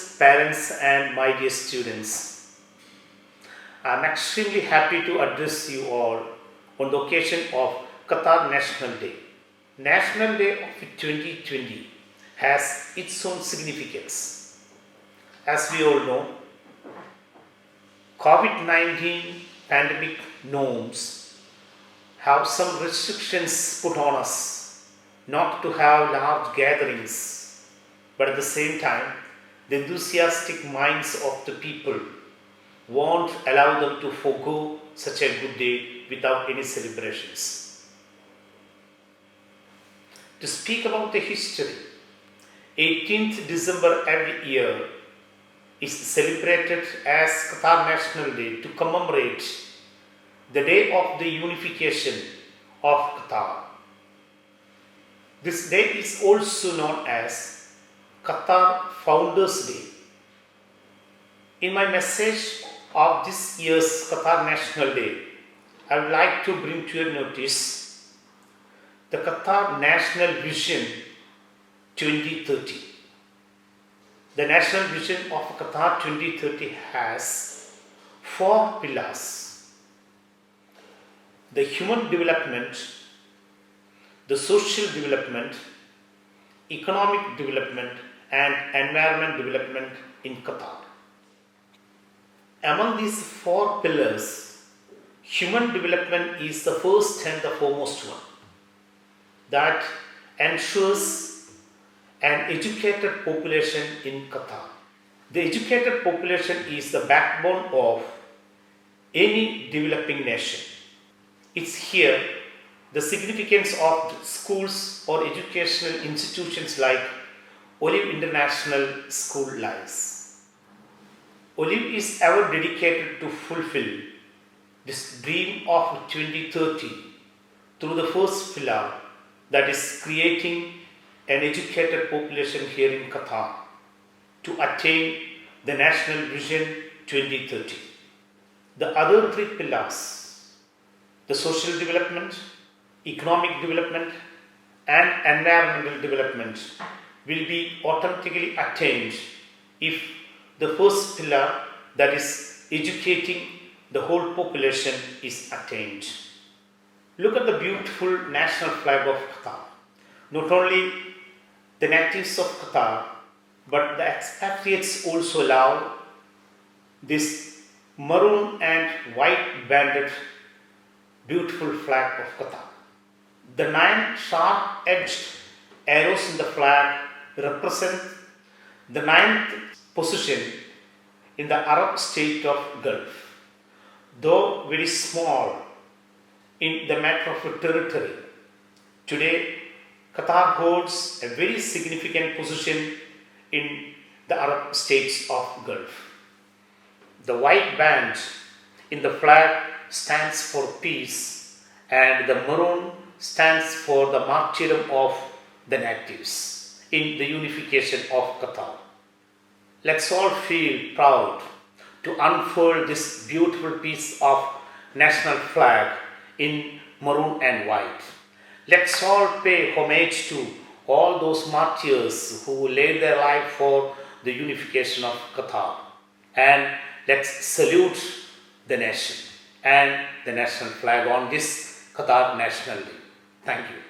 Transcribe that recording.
teachers, parents, and my dear students. I am extremely happy to address you all on the occasion of Qatar National Day. National Day of 2020 has its own significance. As we all know, COVID-19 pandemic norms have some restrictions put on us not to have large gatherings, but at the same time, the enthusiastic minds of the people won't allow them to forego such a good day without any celebrations. To speak about the history, 18th December every year is celebrated as Qatar National Day to commemorate the day of the unification of Qatar. This day is also known as Qatar Founders Day. In my message of this year's Qatar National Day, I would like to bring to your notice the Qatar National Vision 2030. The National Vision of Qatar 2030 has 4 pillars: the human development, the social development, economic development, and environment development in Qatar. Among these 4 pillars, human development is the first and the foremost one that ensures an educated population in Qatar. The educated population is the backbone of any developing nation. It's here the significance of schools or educational institutions like Olive International School lies. Olive is ever dedicated to fulfill this dream of 2030 through the first pillar, that is creating an educated population here in Qatar to attain the National Vision 2030. The other 3 pillars, the social development, economic development, and environmental development, will be automatically attained if the first pillar, that is educating the whole population, is attained. Look at the beautiful national flag of Qatar. Not only the natives of Qatar, but the expatriates also love this maroon and white banded beautiful flag of Qatar. The 9 sharp-edged arrows in the flag represent the 9th position in the Arab state of Gulf. Though very small in the matter of territory, today Qatar holds a very significant position in the Arab states of Gulf. The white band in the flag stands for peace, and the maroon stands for the martyrdom of the natives in the unification of Qatar. Let's all feel proud to unfold this beautiful piece of national flag in maroon and white. Let's all pay homage to all those martyrs who laid their life for the unification of Qatar. And let's salute the nation and the national flag on this Qatar National Day. Thank you.